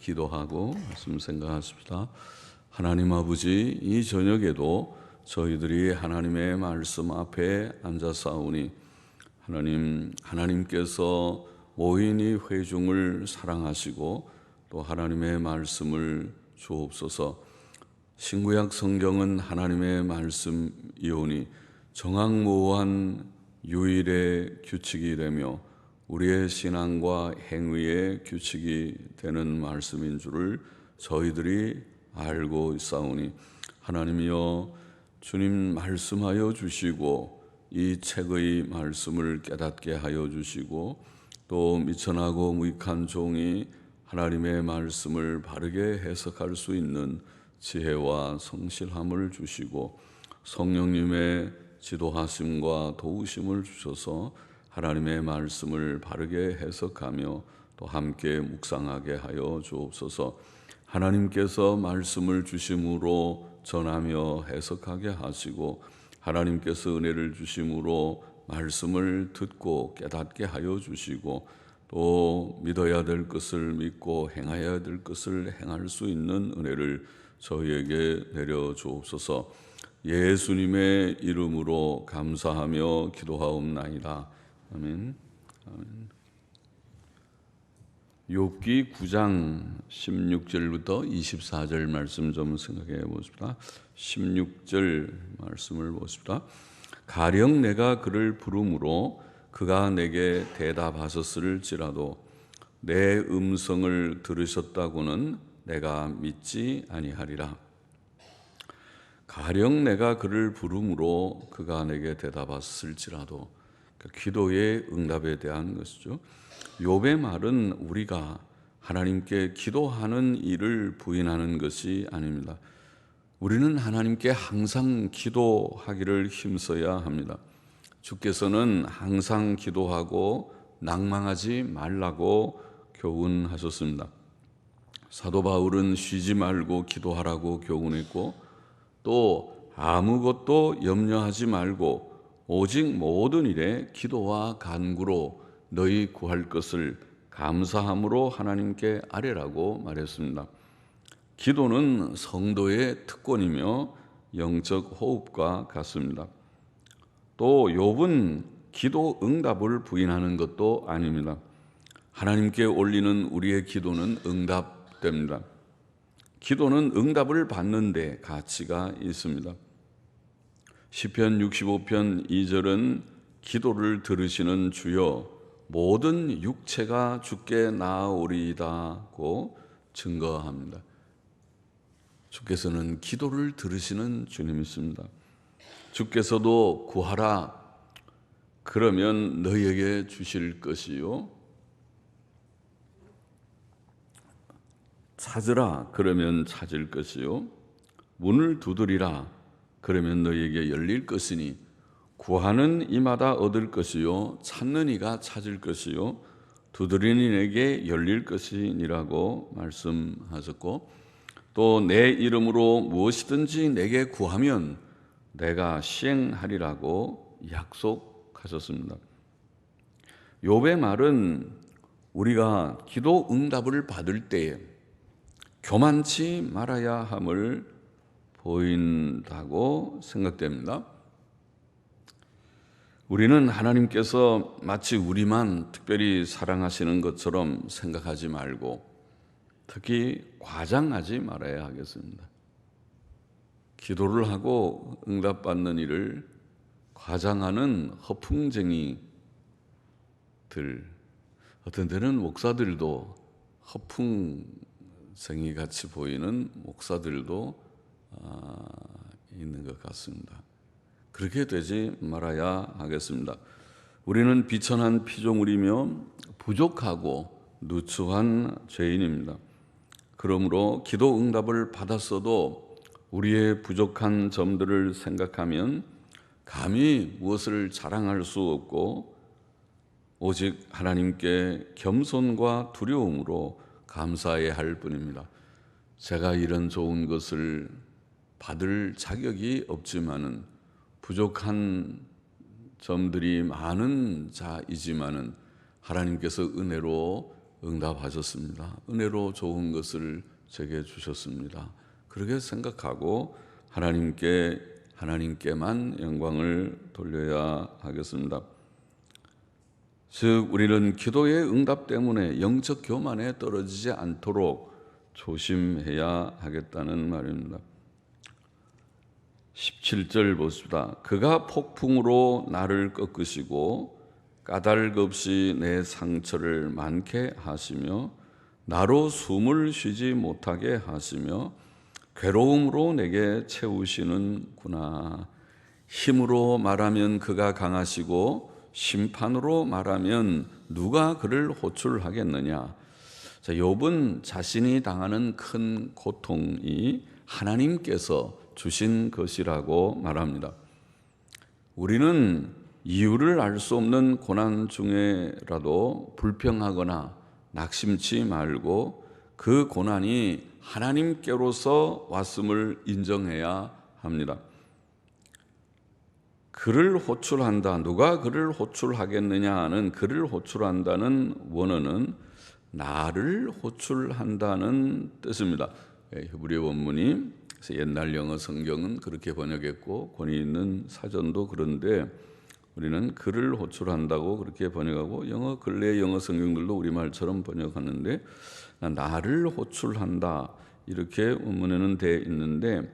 기도하고 말씀 생각하십시다. 하나님 아버지, 이 저녁에도 저희들이 하나님의 말씀 앞에 앉아싸우니 하나님께서 모인 이 회중을 사랑하시고 또 하나님의 말씀을 주옵소서. 신구약 성경은 하나님의 말씀이오니 정확무오한 유일의 규칙이 되며 우리의 신앙과 행위의 규칙이 되는 말씀인 줄을 저희들이 알고 있사오니 하나님이여, 주님 말씀하여 주시고 이 책의 말씀을 깨닫게 하여 주시고 또 미천하고 무익한 종이 하나님의 말씀을 바르게 해석할 수 있는 지혜와 성실함을 주시고 성령님의 지도하심과 도우심을 주셔서 하나님의 말씀을 바르게 해석하며 또 함께 묵상하게 하여 주옵소서. 하나님께서 말씀을 주심으로 전하며 해석하게 하시고 하나님께서 은혜를 주심으로 말씀을 듣고 깨닫게 하여 주시고 또 믿어야 될 것을 믿고 행해야 될 것을 행할 수 있는 은혜를 저희에게 내려 주옵소서. 예수님의 이름으로 감사하며 기도하옵나이다. 아멘. 아멘. 욥기 9장 16절부터 24절 말씀 좀 생각해 보십시다. 16절 말씀을 보십시다. 가령 내가 그를 부름으로 그가 내게 대답하셨을지라도 내 음성을 들으셨다고는 내가 믿지 아니하리라. 가령 내가 그를 부름으로 그가 내게 대답하셨을지라도, 기도의 응답에 대한 것이죠. 욥의 말은 우리가 하나님께 기도하는 일을 부인하는 것이 아닙니다. 우리는 하나님께 항상 기도하기를 힘써야 합니다. 주께서는 항상 기도하고 낭망하지 말라고 교훈하셨습니다. 사도 바울은 쉬지 말고 기도하라고 교훈했고 또 아무것도 염려하지 말고 오직 모든 일에 기도와 간구로 너희 구할 것을 감사함으로 하나님께 아뢰라고 말했습니다. 기도는 성도의 특권이며 영적 호흡과 같습니다. 또 욥은 기도 응답을 부인하는 것도 아닙니다. 하나님께 올리는 우리의 기도는 응답됩니다. 기도는 응답을 받는 데 가치가 있습니다. 시편 65편 2절은 기도를 들으시는 주여 모든 육체가 주께 나아오리이다고 증거합니다. 주께서는 기도를 들으시는 주님이십니다. 주께서도 구하라 그러면 너희에게 주실 것이요, 찾으라 그러면 찾을 것이요, 문을 두드리라 그러면 너희에게 열릴 것이니 구하는 이마다 얻을 것이요 찾는 이가 찾을 것이요 두드리는 이에게 열릴 것이니라고 말씀하셨고 또 내 이름으로 무엇이든지 내게 구하면 내가 시행하리라고 약속하셨습니다. 욥의 말은 우리가 기도 응답을 받을 때에 교만치 말아야 함을 보인다고 생각됩니다. 우리는 하나님께서 마치 우리만 특별히 사랑하시는 것처럼 생각하지 말고 특히 과장하지 말아야 하겠습니다. 기도를 하고 응답받는 일을 과장하는 허풍쟁이들, 어떤 때는 목사들도 허풍쟁이같이 보이는 목사들도 있는 것 같습니다. 그렇게 되지 말아야 하겠습니다. 우리는 비천한 피조물이며 부족하고 누추한 죄인입니다. 그러므로 기도 응답을 받았어도 우리의 부족한 점들을 생각하면 감히 무엇을 자랑할 수 없고 오직 하나님께 겸손과 두려움으로 감사해야 할 뿐입니다. 제가 이런 좋은 것을 받을 자격이 없지만은 부족한 점들이 많은 자이지만은 하나님께서 은혜로 응답하셨습니다. 은혜로 좋은 것을 제게 주셨습니다. 그렇게 생각하고 하나님께만 영광을 돌려야 하겠습니다. 즉 우리는 기도의 응답 때문에 영적 교만에 떨어지지 않도록 조심해야 하겠다는 말입니다. 17절 보십시다. 그가 폭풍으로 나를 꺾으시고 까닭 없이 내 상처를 많게 하시며 나로 숨을 쉬지 못하게 하시며 괴로움으로 내게 채우시는구나. 힘으로 말하면 그가 강하시고 심판으로 말하면 누가 그를 호출하겠느냐. 자, 욥은 자신이 당하는 큰 고통이 하나님께서 주신 것이라고 말합니다. 우리는 이유를 알 수 없는 고난 중에라도 불평하거나 낙심치 말고 그 고난이 하나님께로서 왔음을 인정해야 합니다. 그를 호출한다. 누가 그를 호출하겠느냐 하는 그를 호출한다는 원어는 나를 호출한다는 뜻입니다. 히브리 원문이 옛날 영어 성경은 그렇게 번역했고 권위 있는 사전도 그런데 우리는 그를 호출한다고 그렇게 번역하고 근래 영어 성경들도 우리말처럼 번역하는데 나를 호출한다 이렇게 원문에는 되어 있는데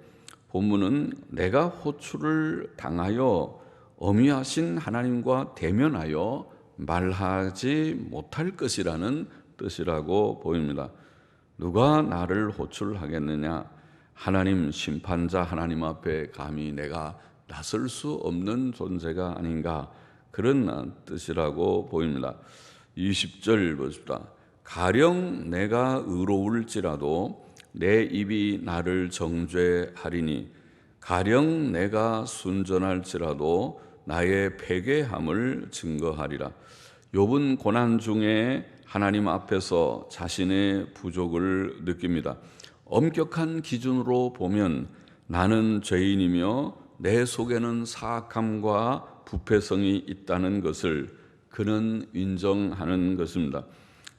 본문은 내가 호출을 당하여 엄위하신 하나님과 대면하여 말하지 못할 것이라는 뜻이라고 보입니다. 누가 나를 호출하겠느냐? 하나님 심판자 하나님 앞에 감히 내가 나설 수 없는 존재가 아닌가 그런 뜻이라고 보입니다. 20절 보십시다. 가령 내가 의로울지라도 내 입이 나를 정죄하리니 가령 내가 순전할지라도 나의 패괴함을 증거하리라. 욥은 고난 중에 하나님 앞에서 자신의 부족을 느낍니다. 엄격한 기준으로 보면 나는 죄인이며 내 속에는 사악함과 부패성이 있다는 것을 그는 인정하는 것입니다.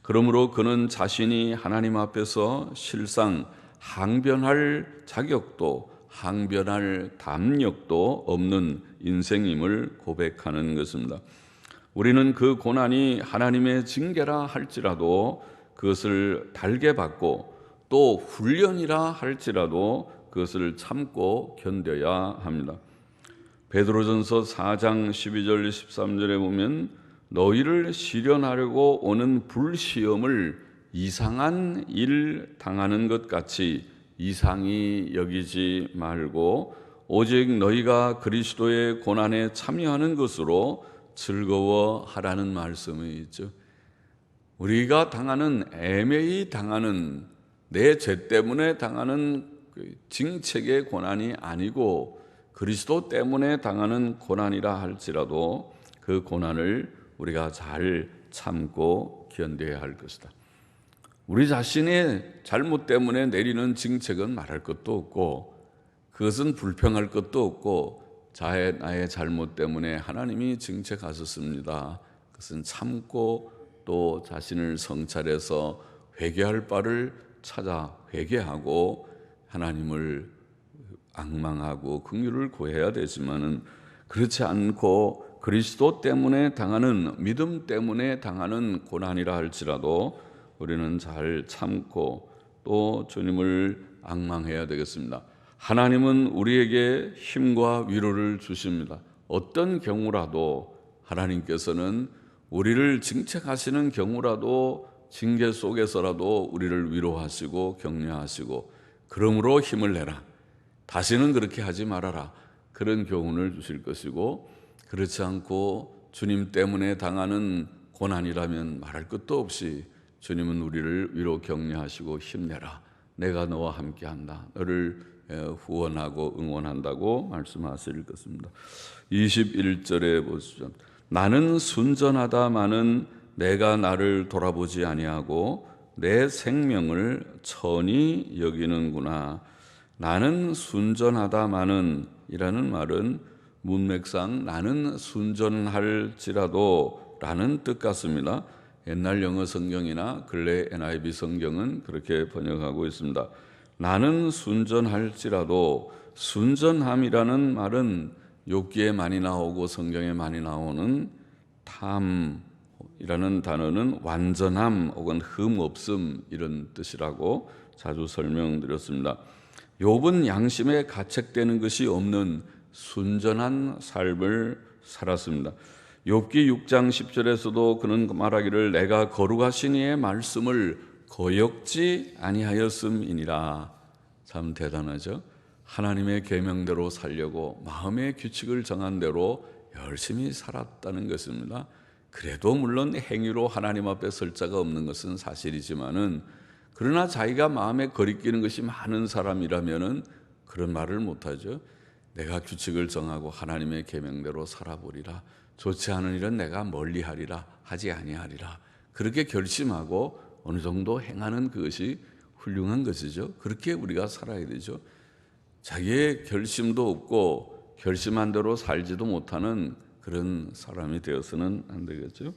그러므로 그는 자신이 하나님 앞에서 실상 항변할 자격도 항변할 담력도 없는 인생임을 고백하는 것입니다. 우리는 그 고난이 하나님의 징계라 할지라도 그것을 달게 받고 또 훈련이라 할지라도 그것을 참고 견뎌야 합니다. 베드로전서 4장 12절 13절에 보면 너희를 시련하려고 오는 불시험을 이상한 일 당하는 것 같이 이상히 여기지 말고 오직 너희가 그리스도의 고난에 참여하는 것으로 즐거워하라는 말씀이 있죠. 우리가 애매히 당하는 내 죄 때문에 당하는 징책의 고난이 아니고 그리스도 때문에 당하는 고난이라 할지라도 그 고난을 우리가 잘 참고 견뎌야 할 것이다. 우리 자신의 잘못 때문에 내리는 징책은 말할 것도 없고 그것은 불평할 것도 없고 나의 잘못 때문에 하나님이 징책하셨습니다. 그것은 참고 또 자신을 성찰해서 회개할 바를 찾아 회개하고 하나님을 앙망하고 긍휼을 구해야 되지만은 그렇지 않고 그리스도 때문에 당하는 믿음 때문에 당하는 고난이라 할지라도 우리는 잘 참고 또 주님을 앙망해야 되겠습니다. 하나님은 우리에게 힘과 위로를 주십니다. 어떤 경우라도 하나님께서는 우리를 징책하시는 경우라도 징계 속에서라도 우리를 위로하시고 격려하시고 그러므로 힘을 내라. 다시는 그렇게 하지 말아라. 그런 교훈을 주실 것이고 그렇지 않고 주님 때문에 당하는 고난이라면 말할 것도 없이 주님은 우리를 위로 격려하시고 힘내라. 내가 너와 함께한다. 너를 후원하고 응원한다고 말씀하실 것입니다. 21절에 보시죠. 나는 순전하다마는 내가 나를 돌아보지 아니하고 내 생명을 천히 여기는구나. 나는 순전하다마는 이라는 말은 문맥상 나는 순전할지라도 라는 뜻 같습니다. 옛날 영어 성경이나 근래 NIV 성경은 그렇게 번역하고 있습니다. 나는 순전할지라도, 순전함이라는 말은 욥기에 많이 나오고 성경에 많이 나오는 탐이라는 단어는 완전함 혹은 흠 없음 이런 뜻이라고 자주 설명드렸습니다. 욥은 양심에 가책되는 것이 없는 순전한 삶을 살았습니다. 욥기 6장 10절에서도 그는 말하기를 내가 거룩하신 이의 말씀을 거역지 아니하였음이니라. 참 대단하죠. 하나님의 계명대로 살려고 마음의 규칙을 정한 대로 열심히 살았다는 것입니다. 그래도 물론 행위로 하나님 앞에 설 자가 없는 것은 사실이지만은, 그러나 자기가 마음에 거리끼는 것이 많은 사람이라면은 그런 말을 못하죠. 내가 규칙을 정하고 하나님의 계명대로 살아보리라. 좋지 않은 일은 내가 멀리하리라, 하지 아니하리라. 그렇게 결심하고 어느 정도 행하는 그것이 훌륭한 것이죠. 그렇게 우리가 살아야 되죠. 자기의 결심도 없고 결심한 대로 살지도 못하는 그런 사람이 되어서는 안 되겠죠.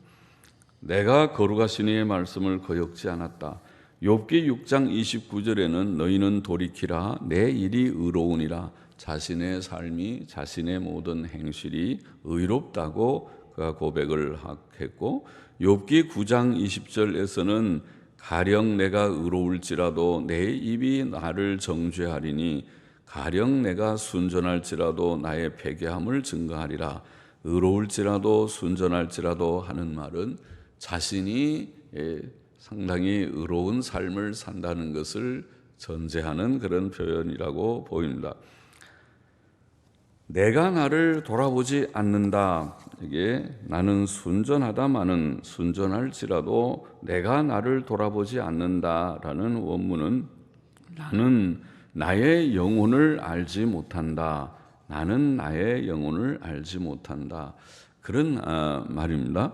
내가 거룩하신 이의 말씀을 거역지 않았다. 욥기 6장 29절에는 너희는 돌이키라, 내 일이 의로우니라. 자신의 삶이, 자신의 모든 행실이 의롭다고 그가 고백을 했고, 욥기 9장 20절에서는 가령 내가 의로울지라도 내 입이 나를 정죄하리니 가령 내가 순전할지라도 나의 패괴함을 증거하리라. 의로울지라도 순전할지라도 하는 말은 자신이 상당히 의로운 삶을 산다는 것을 전제하는 그런 표현이라고 보입니다. 내가 나를 돌아보지 않는다. 이게 나는 순전하다마는 순전할지라도 내가 나를 돌아보지 않는다라는 원문은 나는 나의 영혼을 알지 못한다. 나는 나의 영혼을 알지 못한다. 그런 말입니다.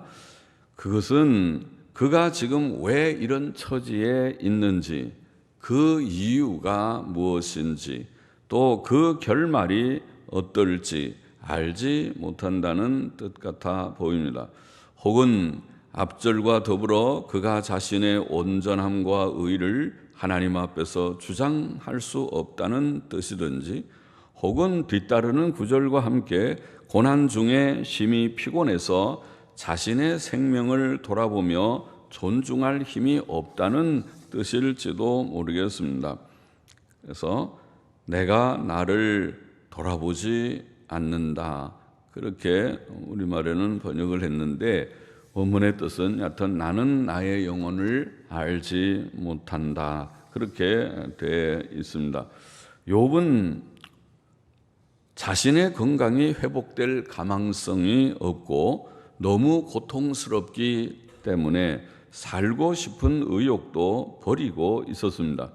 그것은 그가 지금 왜 이런 처지에 있는지, 그 이유가 무엇인지, 또 그 결말이 어떨지 알지 못한다는 뜻 같아 보입니다. 혹은 앞절과 더불어 그가 자신의 온전함과 의를 하나님 앞에서 주장할 수 없다는 뜻이든지, 혹은 뒤따르는 구절과 함께 고난 중에 심히 피곤해서 자신의 생명을 돌아보며 존중할 힘이 없다는 뜻일지도 모르겠습니다. 그래서 내가 나를 돌아보지 않는다, 그렇게 우리말에는 번역을 했는데 원문의 뜻은 여하튼 나는 나의 영혼을 알지 못한다, 그렇게 되어 있습니다. 욥은 자신의 건강이 회복될 가망성이 없고 너무 고통스럽기 때문에 살고 싶은 의욕도 버리고 있었습니다.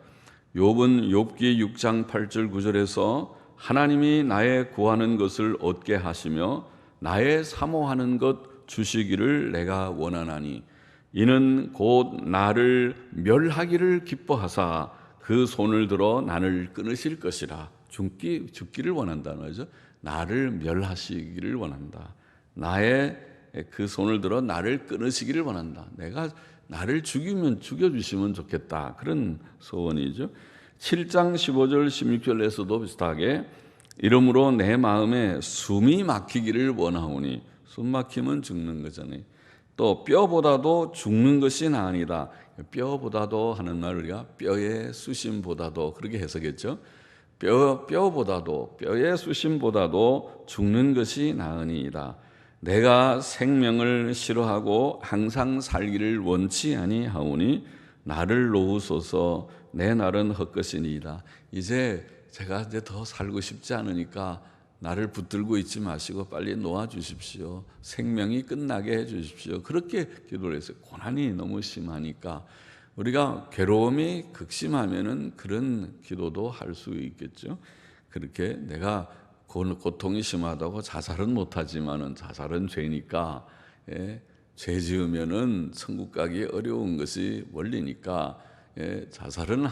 욥은 욥기 6장 8절 9절에서 하나님이 나의 구하는 것을 얻게 하시며 나의 사모하는 것 주시기를 내가 원하나니 이는 곧 나를 멸하기를 기뻐하사 그 손을 들어 나를 끊으실 것이라. 죽기를 원한다는 거죠. 나를 멸하시기를 원한다. 나의 그 손을 들어 나를 끊으시기를 원한다. 내가 나를 죽여주시면 좋겠다. 그런 소원이죠. 7장 15절 16절에서도 비슷하게 이러므로 내 마음에 숨이 막히기를 원하오니, 숨 막히면 죽는 거잖아요. 또 뼈보다도 죽는 것이 나으니다. 뼈보다도 하는 말 우리가 뼈의 수심보다도 그렇게 해석했죠. 뼈보다도, 뼈의 수심보다도 죽는 것이 나으니이다. 내가 생명을 싫어하고 항상 살기를 원치 아니하오니 나를 놓으소서. 내 날은 헛것이니이다. 이제 제가 더 살고 싶지 않으니까 나를 붙들고 있지 마시고 빨리 놓아주십시오. 생명이 끝나게 해주십시오. 그렇게 기도를 했어요. 고난이 너무 심하니까. 우리가 괴로움이 극심하면은 그런 기도도 할 수 있겠죠. 그렇게 내가 고통이 심하다고 자살은 못하지만은 자살은 죄니까, 죄 지으면은 천국 가기 어려운 것이 원리니까, 자살은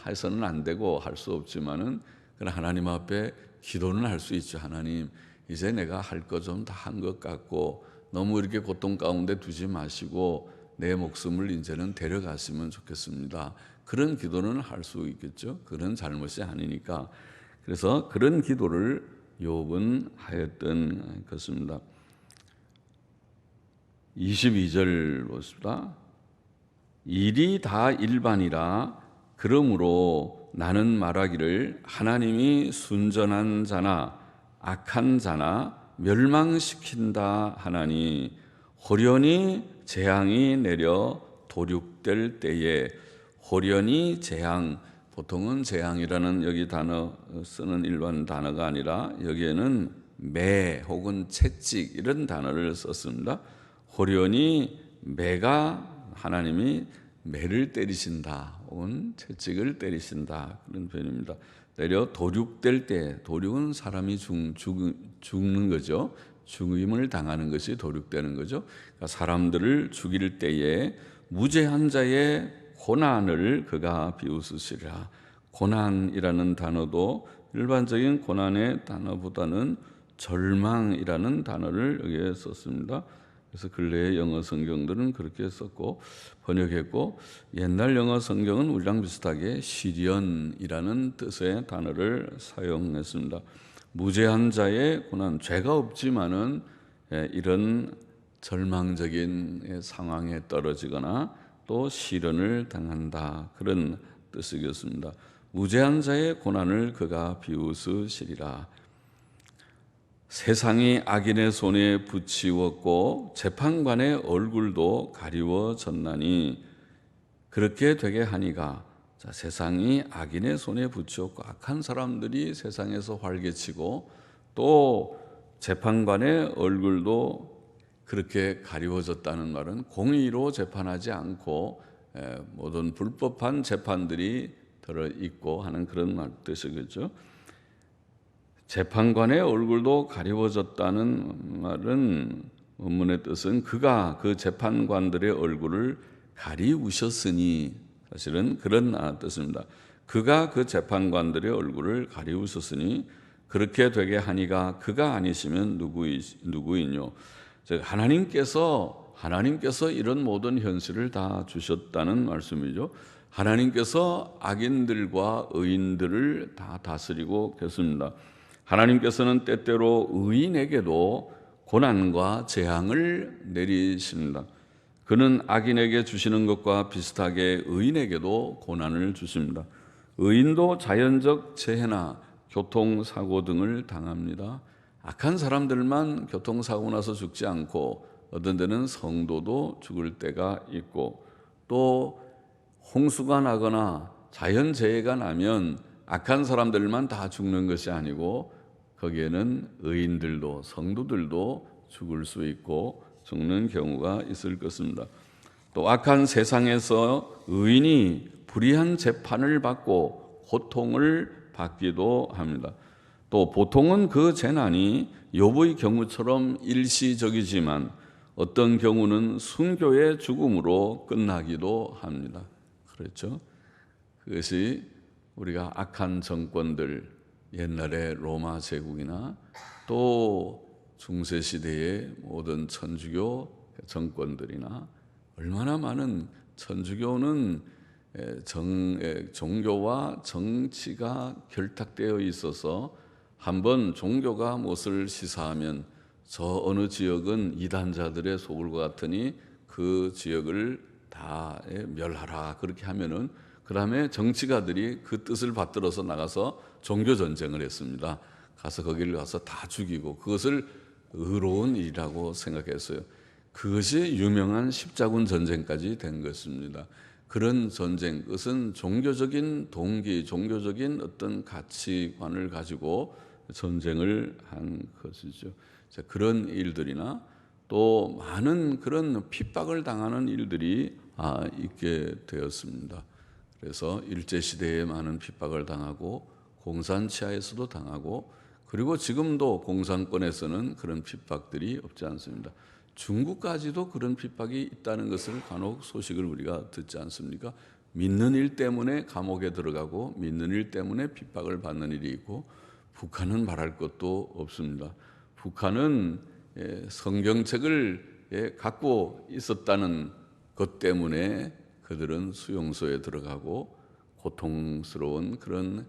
해서는 안 되고 할 수 없지만은 그러나 하나님 앞에 기도는 할 수 있죠. 하나님, 이제 내가 할 것 좀 다 한 것 같고 너무 이렇게 고통 가운데 두지 마시고 내 목숨을 이제는 데려갔으면 좋겠습니다. 그런 기도는 할 수 있겠죠. 그런 잘못이 아니니까. 그래서 그런 기도를 욥은 하였던 것입니다. 22절 보십시다. 일이 다 일반이라 그러므로 나는 말하기를 하나님이 순전한 자나 악한 자나 멸망시킨다 하나니 호련히 재앙이 내려 도륙될 때에 호련히 재앙, 보통은 재앙이라는 여기 단어 쓰는 일반 단어가 아니라 여기에는 매 혹은 채찍 이런 단어를 썼습니다. 호련히 매가 하나님이 매를 때리신다 혹은 채찍을 때리신다 그런 표현입니다. 내려 도륙될 때, 도륙은 사람이 죽는 거죠. 죽임을 당하는 것이 도륙되는 거죠. 그러니까 사람들을 죽일 때에 무죄한 자의 고난을 그가 비웃으시리라. 고난이라는 단어도 일반적인 고난의 단어보다는 절망이라는 단어를 여기에 썼습니다. 그래서 근래의 영어 성경들은 그렇게 썼고 번역했고, 옛날 영어 성경은 우리랑 비슷하게 시련이라는 뜻의 단어를 사용했습니다. 무죄한 자의 고난, 죄가 없지만은 이런 절망적인 상황에 떨어지거나 또 시련을 당한다, 그런 뜻이겠습니다. 무죄한 자의 고난을 그가 비웃으시리라. 세상이 악인의 손에 붙이웠고 재판관의 얼굴도 가리워졌나니 그렇게 되게 하니가. 자, 세상이 악인의 손에 붙이웠고 악한 사람들이 세상에서 활개치고 또 재판관의 얼굴도 그렇게 가리워졌다는 말은 공의로 재판하지 않고 모든 불법한 재판들이 들어있고 하는 그런 뜻이겠죠. 재판관의 얼굴도 가리워졌다는 말은 원문의 뜻은 그가 그 재판관들의 얼굴을 가리우셨으니, 사실은 그런 뜻입니다. 그가 그 재판관들의 얼굴을 가리우셨으니 그렇게 되게 하니가 그가 아니시면 누구이뇨. 즉 하나님께서 이런 모든 현실을 다 주셨다는 말씀이죠. 하나님께서 악인들과 의인들을 다 다스리고 계십니다. 하나님께서는 때때로 의인에게도 고난과 재앙을 내리십니다. 그는 악인에게 주시는 것과 비슷하게 의인에게도 고난을 주십니다. 의인도 자연적 재해나 교통사고 등을 당합니다. 악한 사람들만 교통사고 나서 죽지 않고 어떤 데는 성도도 죽을 때가 있고, 또 홍수가 나거나 자연재해가 나면 악한 사람들만 다 죽는 것이 아니고 거기에는 의인들도 성도들도 죽을 수 있고 죽는 경우가 있을 것입니다. 또 악한 세상에서 의인이 불의한 재판을 받고 고통을 받기도 합니다. 또 보통은 그 재난이 욥의 경우처럼 일시적이지만 어떤 경우는 순교의 죽음으로 끝나기도 합니다. 그렇죠? 그것이 우리가 악한 정권들, 옛날의 로마 제국이나 또 중세시대의 모든 천주교 정권들이나 얼마나 많은, 천주교는 종교와 정치가 결탁되어 있어서 한번 종교가 무엇을 시사하면 저 어느 지역은 이단자들의 속을 것 같으니 그 지역을 다 멸하라 그렇게 하면은 그 다음에 정치가들이 그 뜻을 받들어서 나가서 종교 전쟁을 했습니다. 가서 거기를 가서 다 죽이고 그것을 의로운 일이라고 생각했어요. 그것이 유명한 십자군 전쟁까지 된 것입니다. 그런 전쟁, 그것은 종교적인 동기, 종교적인 어떤 가치관을 가지고 전쟁을 한 것이죠. 그런 일들이나 또 많은 그런 핍박을 당하는 일들이 있게 되었습니다. 그래서 일제시대에 많은 핍박을 당하고 공산치하에서도 당하고, 그리고 지금도 공산권에서는 그런 핍박들이 없지 않습니다. 중국까지도 그런 핍박이 있다는 것을 간혹 소식을 우리가 듣지 않습니까? 믿는 일 때문에 감옥에 들어가고 믿는 일 때문에 핍박을 받는 일이 있고, 북한은 말할 것도 없습니다. 북한은 성경책을 갖고 있었다는 것 때문에 그들은 수용소에 들어가고 고통스러운 그런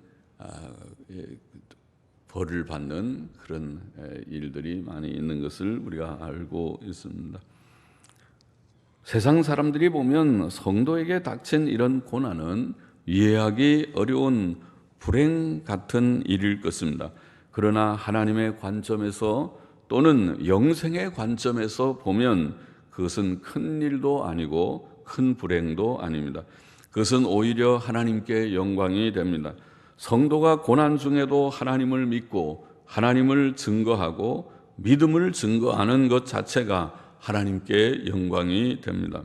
벌을 받는 그런 일들이 많이 있는 것을 우리가 알고 있습니다. 세상 사람들이 보면 성도에게 닥친 이런 고난은 이해하기 어려운 불행 같은 일일 것입니다. 그러나 하나님의 관점에서 또는 영생의 관점에서 보면 그것은 큰 일도 아니고 큰 불행도 아닙니다. 그것은 오히려 하나님께 영광이 됩니다. 성도가 고난 중에도 하나님을 믿고 하나님을 증거하고 믿음을 증거하는 것 자체가 하나님께 영광이 됩니다.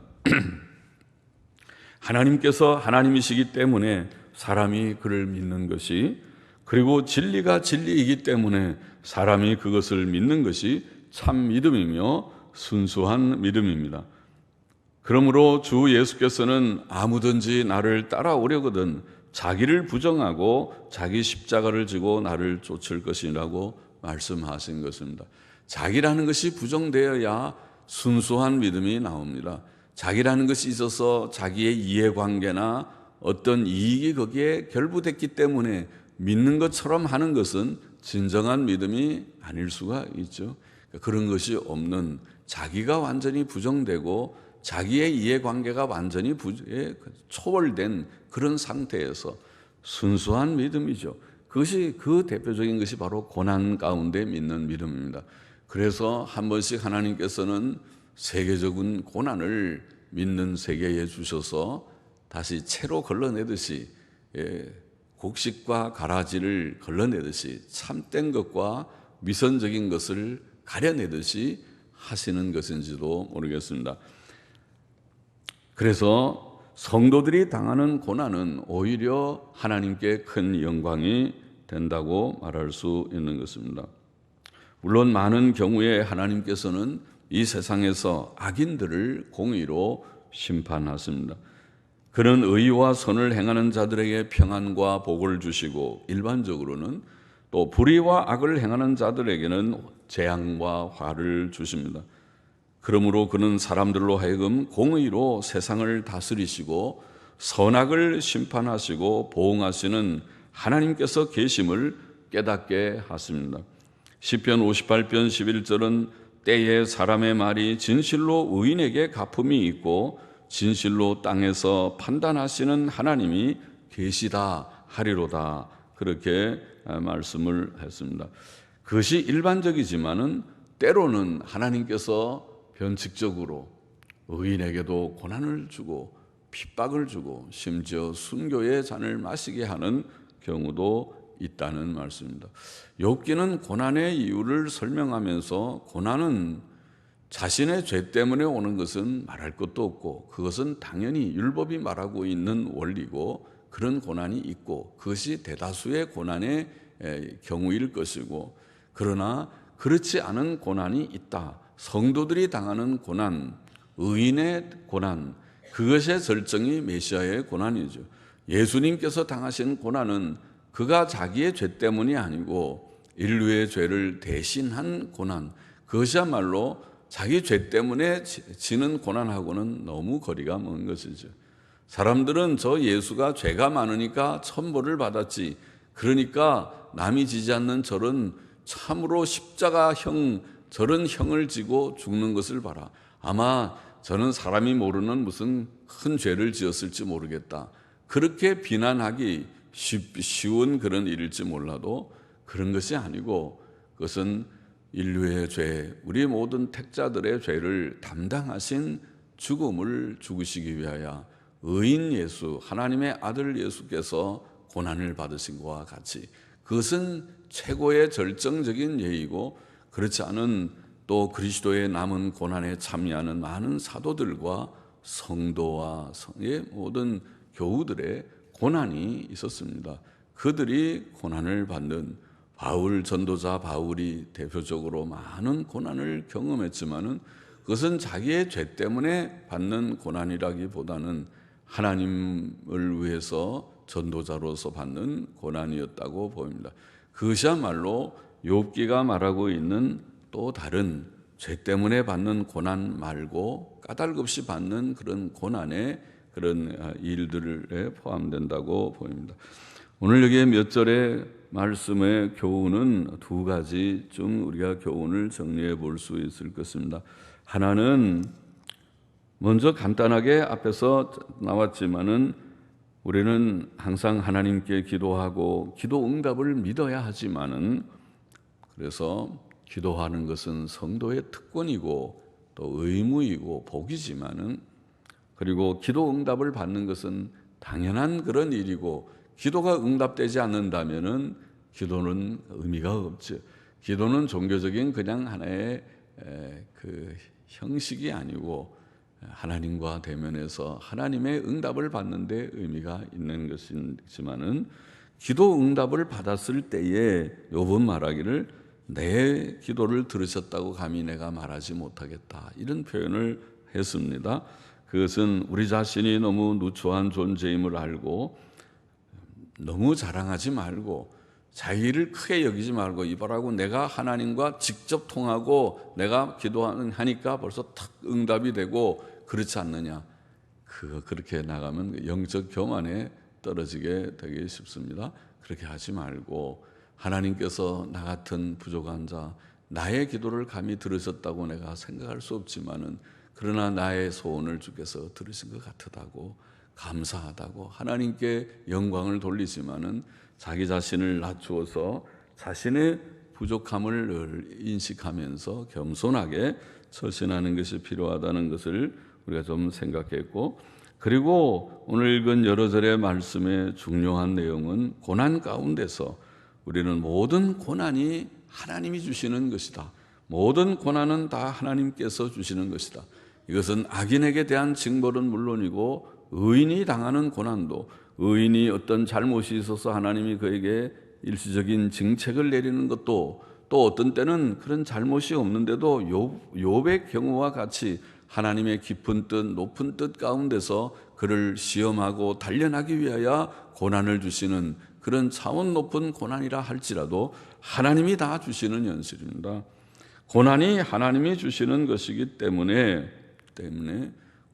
하나님께서 하나님이시기 때문에 사람이 그를 믿는 것이, 그리고 진리가 진리이기 때문에 사람이 그것을 믿는 것이 참 믿음이며 순수한 믿음입니다. 그러므로 주 예수께서는 아무든지 나를 따라오려거든 자기를 부정하고 자기 십자가를 지고 나를 쫓을 것이라고 말씀하신 것입니다. 자기라는 것이 부정되어야 순수한 믿음이 나옵니다. 자기라는 것이 있어서 자기의 이해관계나 어떤 이익이 거기에 결부됐기 때문에 믿는 것처럼 하는 것은 진정한 믿음이 아닐 수가 있죠. 그런 것이 없는, 자기가 완전히 부정되고 자기의 이해관계가 완전히 초월된 그런 상태에서 순수한 믿음이죠. 그것이, 그 대표적인 것이 바로 고난 가운데 믿는 믿음입니다. 그래서 한 번씩 하나님께서는 세계적인 고난을 믿는 세계에 주셔서 다시 채로 걸러내듯이, 곡식과 가라지를 걸러내듯이 참된 것과 위선적인 것을 가려내듯이 하시는 것인지도 모르겠습니다. 그래서 성도들이 당하는 고난은 오히려 하나님께 큰 영광이 된다고 말할 수 있는 것입니다. 물론 많은 경우에 하나님께서는 이 세상에서 악인들을 공의로 심판하십니다. 그는 의와 선을 행하는 자들에게 평안과 복을 주시고 일반적으로는 또 불의와 악을 행하는 자들에게는 재앙과 화를 주십니다. 그러므로 그는 사람들로 하여금 공의로 세상을 다스리시고 선악을 심판하시고 보응하시는 하나님께서 계심을 깨닫게 하십니다. 시편 58편 11절은 때에 사람의 말이 진실로 의인에게 갚음이 있고 진실로 땅에서 판단하시는 하나님이 계시다 하리로다, 그렇게 말씀을 했습니다. 그것이 일반적이지만은 때로는 하나님께서 변칙적으로 의인에게도 고난을 주고 핍박을 주고 심지어 순교의 잔을 마시게 하는 경우도 있다는 말씀입니다. 욥기는 고난의 이유를 설명하면서 고난은 자신의 죄 때문에 오는 것은 말할 것도 없고 그것은 당연히 율법이 말하고 있는 원리고 그런 고난이 있고 그것이 대다수의 고난의 경우일 것이고, 그러나 그렇지 않은 고난이 있다. 성도들이 당하는 고난, 의인의 고난, 그것의 절정이 메시아의 고난이죠. 예수님께서 당하신 고난은 그가 자기의 죄 때문이 아니고 인류의 죄를 대신한 고난, 그것이야말로 자기 죄 때문에 지는 고난하고는 너무 거리가 먼 것이죠. 사람들은 저 예수가 죄가 많으니까 천벌을 받았지, 그러니까 남이 지지 않는 저런 참으로 십자가형, 저런 형을 지고 죽는 것을 봐라. 아마 저는 사람이 모르는 무슨 큰 죄를 지었을지 모르겠다. 그렇게 비난하기 쉬운 그런 일일지 몰라도 그런 것이 아니고 그것은 인류의 죄, 우리 모든 택자들의 죄를 담당하신 죽음을 죽으시기 위하여 의인 예수, 하나님의 아들 예수께서 고난을 받으신 것과 같이 그것은 최고의 절정적인 예이고, 그렇지 않은 또 그리스도의 남은 고난에 참여하는 많은 사도들과 성도와 성의 모든 교우들의 고난이 있었습니다. 그들이 고난을 받는, 바울 전도자 바울이 대표적으로 많은 고난을 경험했지만은 그것은 자기의 죄 때문에 받는 고난이라기보다는 하나님을 위해서 전도자로서 받는 고난이었다고 보입니다. 그것이야말로 욥기가 말하고 있는 또 다른 죄 때문에 받는 고난 말고 까닭없이 받는 그런 고난의 그런 일들에 포함된다고 보입니다. 오늘 여기 몇 절의 말씀의 교훈은 두 가지쯤 우리가 교훈을 정리해 볼 수 있을 것입니다. 하나는 먼저 간단하게 앞에서 나왔지만은 우리는 항상 하나님께 기도하고 기도 응답을 믿어야 하지만은, 그래서 기도하는 것은 성도의 특권이고 또 의무이고 복이지만은, 그리고 기도 응답을 받는 것은 당연한 그런 일이고, 기도가 응답되지 않는다면은 기도는 의미가 없죠. 기도는 종교적인 그냥 하나의 그 형식이 아니고 하나님과 대면해서 하나님의 응답을 받는 데 의미가 있는 것이지만은, 기도 응답을 받았을 때에 욥은 말하기를 내 기도를 들으셨다고 감히 내가 말하지 못하겠다, 이런 표현을 했습니다. 그것은 우리 자신이 너무 누추한 존재임을 알고 너무 자랑하지 말고 자기를 크게 여기지 말고, 이봐라고 내가 하나님과 직접 통하고 내가 기도하니까 벌써 탁 응답이 되고 그렇지 않느냐, 그렇게 나가면 영적 교만에 떨어지게 되기 쉽습니다. 그렇게 하지 말고 하나님께서 나 같은 부족한 자, 나의 기도를 감히 들으셨다고 내가 생각할 수 없지만은, 그러나 나의 소원을 주께서 들으신 것 같다고 감사하다고 하나님께 영광을 돌리지만은, 자기 자신을 낮추어서 자신의 부족함을 늘 인식하면서 겸손하게 처신하는 것이 필요하다는 것을 우리가 좀 생각했고, 그리고 오늘 읽은 여러 절의 말씀의 중요한 내용은 고난 가운데서 우리는 모든 고난이 하나님이 주시는 것이다. 모든 고난은 다 하나님께서 주시는 것이다. 이것은 악인에게 대한 징벌은 물론이고 의인이 당하는 고난도, 의인이 어떤 잘못이 있어서 하나님이 그에게 일시적인 징책을 내리는 것도, 또 어떤 때는 그런 잘못이 없는데도 욥의 경우와 같이 하나님의 깊은 뜻, 높은 뜻 가운데서 그를 시험하고 단련하기 위하여 고난을 주시는 그런 차원 높은 고난이라 할지라도 하나님이 다 주시는 현실입니다. 고난이 하나님이 주시는 것이기 때문에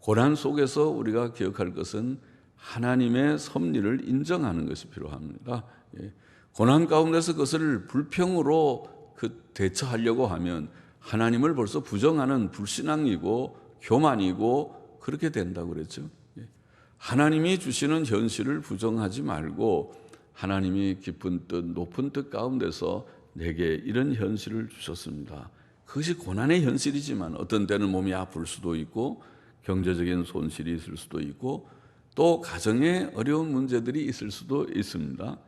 고난 속에서 우리가 기억할 것은 하나님의 섭리를 인정하는 것이 필요합니다. 고난 가운데서 그것을 불평으로 대처하려고 하면 하나님을 벌써 부정하는 불신앙이고 교만이고 그렇게 된다고 그랬죠. 하나님이 주시는 현실을 부정하지 말고, 하나님이 깊은 뜻, 높은 뜻 가운데서 내게 이런 현실을 주셨습니다. 그것이 고난의 현실이지만 어떤 때는 몸이 아플 수도 있고 경제적인 손실이 있을 수도 있고 또 가정에 어려운 문제들이 있을 수도 있습니다.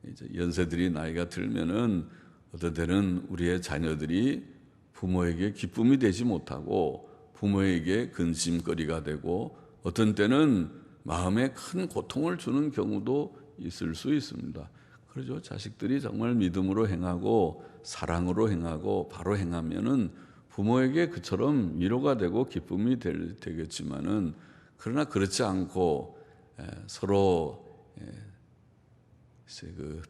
이제 연세들이 나이가 들면은 어떤 때는 우리의 자녀들이 부모에게 기쁨이 되지 못하고 부모에게 근심거리가 되고 어떤 때는 마음에 큰 고통을 주는 경우도 있을 수 있습니다. 그렇죠. 자식들이 정말 믿음으로 행하고 사랑으로 행하고 바로 행하면은 부모에게 그처럼 위로가 되고 기쁨이 되겠지만은, 그러나 그렇지 않고 서로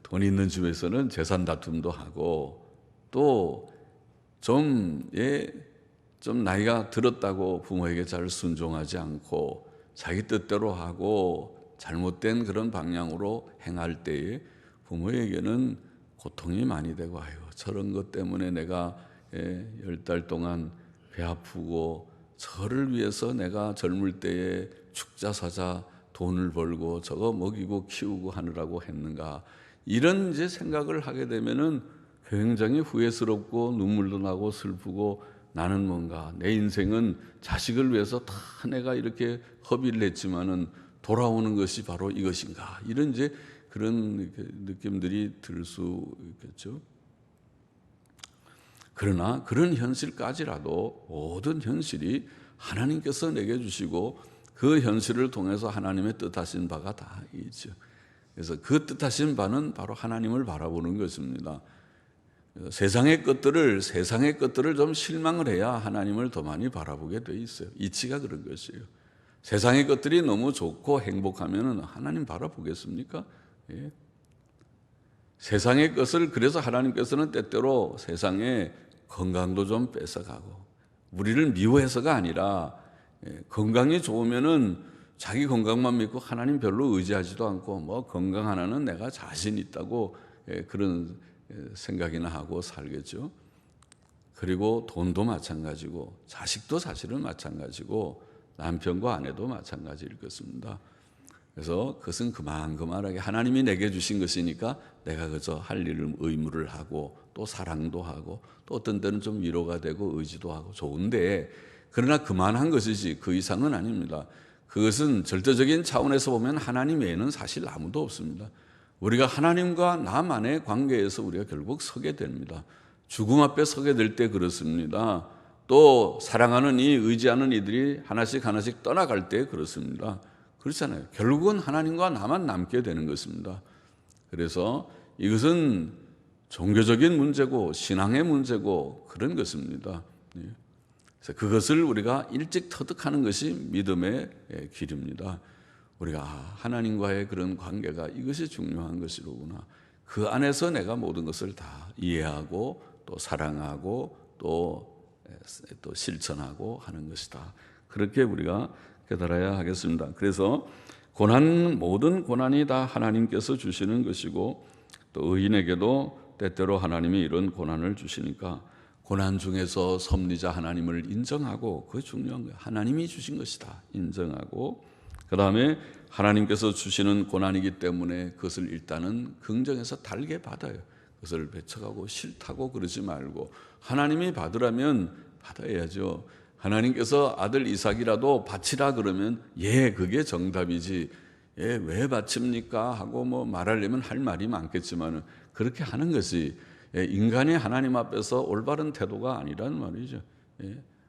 돈 있는 집에서는 재산 다툼도 하고 또 좀 나이가 들었다고 부모에게 잘 순종하지 않고 자기 뜻대로 하고 잘못된 그런 방향으로 행할 때에 부모에게는 고통이 많이 되고, 아유 저런 것 때문에 내가 10달 동안 배 아프고 저를 위해서 내가 젊을 때에 축자 사자 돈을 벌고 저거 먹이고 키우고 하느라고 했는가, 이런 이제 생각을 하게 되면은 굉장히 후회스럽고 눈물도 나고 슬프고, 나는 뭔가 내 인생은 자식을 위해서 다 내가 이렇게 허비를 했지만은 돌아오는 것이 바로 이것인가, 이런 이제 그런 느낌들이 들 수 있겠죠. 그러나 그런 현실까지라도 모든 현실이 하나님께서 내게 주시고 그 현실을 통해서 하나님의 뜻하신 바가 다 있죠. 그래서 그 뜻하신 바는 바로 하나님을 바라보는 것입니다. 세상의 것들을 좀 실망을 해야 하나님을 더 많이 바라보게 돼 있어요. 이치가 그런 것이에요. 세상의 것들이 너무 좋고 행복하면 하나님 바라보겠습니까? 세상의 것을, 그래서 하나님께서는 때때로 세상에 건강도 좀 뺏어가고 우리를 미워해서가 아니라 건강이 좋으면은 자기 건강만 믿고 하나님 별로 의지하지도 않고 뭐 건강 하나는 내가 자신 있다고 그런 생각이나 하고 살겠죠. 그리고 돈도 마찬가지고 자식도 사실은 마찬가지고 남편과 아내도 마찬가지일 것입니다. 그래서 그것은 그만하게 하나님이 내게 주신 것이니까 내가 그저 할 일을 의무를 하고 또 사랑도 하고 또 어떤 때는 좀 위로가 되고 의지도 하고 좋은데, 그러나 그만한 것이지 그 이상은 아닙니다. 그것은 절대적인 차원에서 보면 하나님 외에는 사실 아무도 없습니다. 우리가 하나님과 나만의 관계에서 우리가 결국 서게 됩니다. 죽음 앞에 서게 될 때 그렇습니다. 또 사랑하는 이 의지하는 이들이 하나씩 떠나갈 때 그렇습니다. 그렇잖아요. 결국은 하나님과 나만 남게 되는 것입니다. 그래서 이것은 종교적인 문제고 신앙의 문제고 그런 것입니다. 그래서 그것을 우리가 일찍 터득하는 것이 믿음의 길입니다. 우리가 하나님과의 그런 관계가 이것이 중요한 것이로구나. 그 안에서 내가 모든 것을 다 이해하고 또 사랑하고 또 실천하고 하는 것이다. 그렇게 우리가 깨달아야 하겠습니다. 그래서 모든 고난이 다 하나님께서 주시는 것이고 또 의인에게도 때때로 하나님이 이런 고난을 주시니까 고난 중에서 섭리자 하나님을 인정하고, 그게 중요한 거예요. 하나님이 주신 것이다 인정하고, 그 다음에 하나님께서 주시는 고난이기 때문에 그것을 일단은 긍정해서 달게 받아요. 그것을 배척하고 싫다고 그러지 말고 하나님이 받으라면 받아야죠. 하나님께서 아들 이삭이라도 바치라 그러면 그게 정답이지 왜 바칩니까 하고 뭐 말하려면 할 말이 많겠지만 그렇게 하는 것이 인간이 하나님 앞에서 올바른 태도가 아니란 말이죠.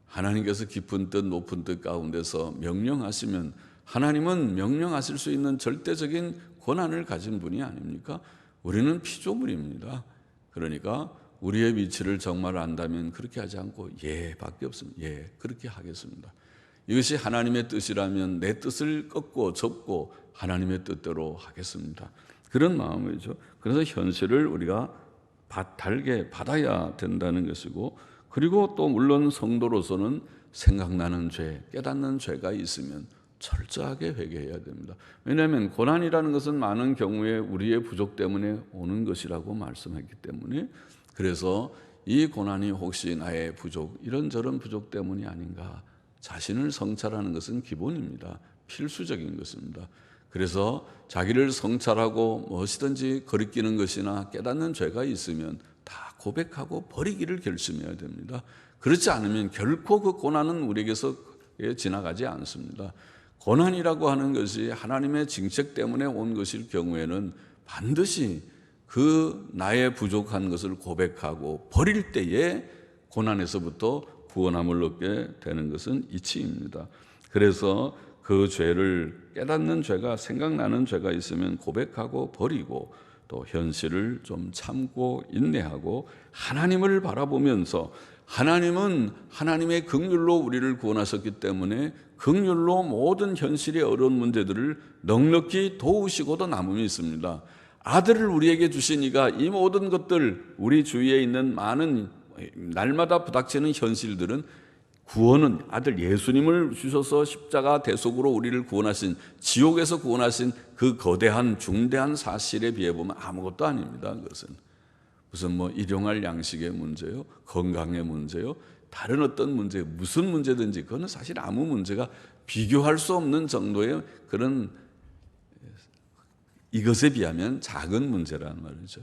하나님께서 깊은 뜻 높은 뜻 가운데서 명령하시면 하나님은 명령하실 수 있는 절대적인 권한을 가진 분이 아닙니까? 우리는 피조물입니다. 그러니까 우리의 위치를 정말 안다면 그렇게 하지 않고 밖에 없습니다. 그렇게 하겠습니다. 이것이 하나님의 뜻이라면 내 뜻을 꺾고 접고 하나님의 뜻대로 하겠습니다. 그런 마음이죠. 그래서 현실을 우리가 달게 받아야 된다는 것이고, 그리고 또 물론 성도로서는 생각나는 죄, 깨닫는 죄가 있으면 철저하게 회개해야 됩니다. 왜냐하면 고난이라는 것은 많은 경우에 우리의 부족 때문에 오는 것이라고 말씀했기 때문에, 그래서 이 고난이 혹시 나의 부족, 이런저런 부족 때문이 아닌가, 자신을 성찰하는 것은 기본입니다. 필수적인 것입니다. 그래서 자기를 성찰하고 무엇이든지 거리끼는 것이나 깨닫는 죄가 있으면 다 고백하고 버리기를 결심해야 됩니다. 그렇지 않으면 결코 그 고난은 우리에게서 지나가지 않습니다. 고난이라고 하는 것이 하나님의 징책 때문에 온 것일 경우에는 반드시 그 나의 부족한 것을 고백하고 버릴 때에 고난에서부터 구원함을 얻게 되는 것은 이치입니다. 그래서 그 죄를 깨닫는 죄가, 생각나는 죄가 있으면 고백하고 버리고 또 현실을 좀 참고 인내하고 하나님을 바라보면서, 하나님은 하나님의 긍휼로 우리를 구원하셨기 때문에 긍휼로 모든 현실의 어려운 문제들을 넉넉히 도우시고도 남음이 있습니다. 아들을 우리에게 주시니까 이 모든 것들, 우리 주위에 있는 많은 날마다 부닥치는 현실들은 구원은 아들 예수님을 주셔서 십자가 대속으로 우리를 구원하신, 지옥에서 구원하신 그 거대한 중대한 사실에 비해 보면 아무것도 아닙니다. 그것은 무슨 일용할 양식의 문제요, 건강의 문제요, 다른 어떤 문제, 무슨 문제든지 그거는 사실 아무 문제가 비교할 수 없는 정도의 그런, 이것에 비하면 작은 문제라는 말이죠.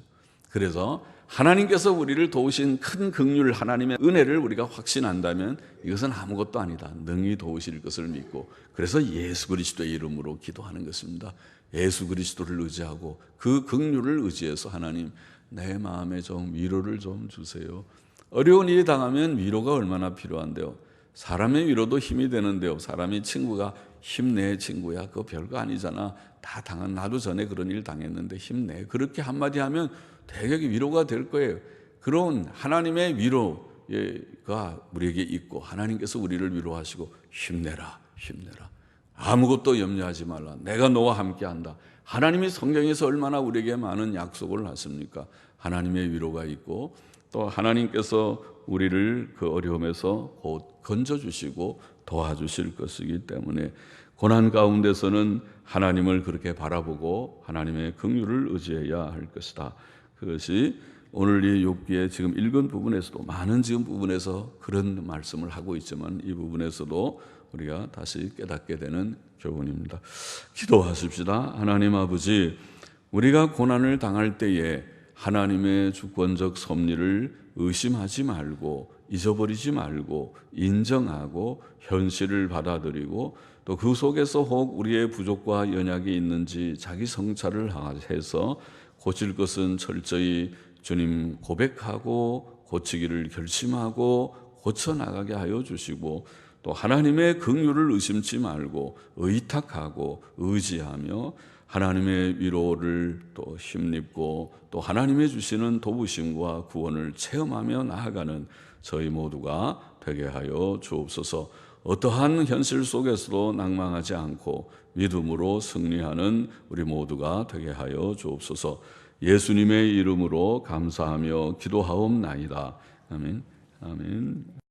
그래서 하나님께서 우리를 도우신 큰 긍휼, 하나님의 은혜를 우리가 확신한다면 이것은 아무것도 아니다, 능히 도우실 것을 믿고, 그래서 예수 그리스도의 이름으로 기도하는 것입니다. 예수 그리스도를 의지하고 그 긍휼을 의지해서 하나님, 내 마음에 좀 위로를 좀 주세요. 어려운 일이 당하면 위로가 얼마나 필요한데요. 사람의 위로도 힘이 되는데요. 사람이 친구가 힘내 친구야, 그거 별거 아니잖아, 다 나도 전에 그런 일 당했는데 힘내, 그렇게 한마디 하면 되게 위로가 될 거예요. 그런 하나님의 위로가 우리에게 있고 하나님께서 우리를 위로하시고 힘내라, 아무것도 염려하지 말라, 내가 너와 함께한다. 하나님이 성경에서 얼마나 우리에게 많은 약속을 하십니까? 하나님의 위로가 있고 또 하나님께서 우리를 그 어려움에서 곧 건져주시고 도와주실 것이기 때문에 고난 가운데서는 하나님을 그렇게 바라보고 하나님의 긍휼을 의지해야 할 것이다. 그것이 오늘 이 욥기에 지금 읽은 부분에서도 많은 지금 부분에서 그런 말씀을 하고 있지만 이 부분에서도 우리가 다시 깨닫게 되는 교훈입니다. 기도하십시다. 하나님 아버지, 우리가 고난을 당할 때에 하나님의 주권적 섭리를 의심하지 말고 잊어버리지 말고 인정하고 현실을 받아들이고 또 그 속에서 혹 우리의 부족과 연약이 있는지 자기 성찰을 해서 고칠 것은 철저히 주님 고백하고 고치기를 결심하고 고쳐나가게 하여 주시고 또 하나님의 긍휼을 의심치 말고 의탁하고 의지하며 하나님의 위로를 또 힘입고 또 하나님의 주시는 도우심과 구원을 체험하며 나아가는 저희 모두가 되게 하여 주옵소서. 어떠한 현실 속에서도 낭망하지 않고 믿음으로 승리하는 우리 모두가 되게 하여 주옵소서. 예수님의 이름으로 감사하며 기도하옵나이다. 아멘. 아멘.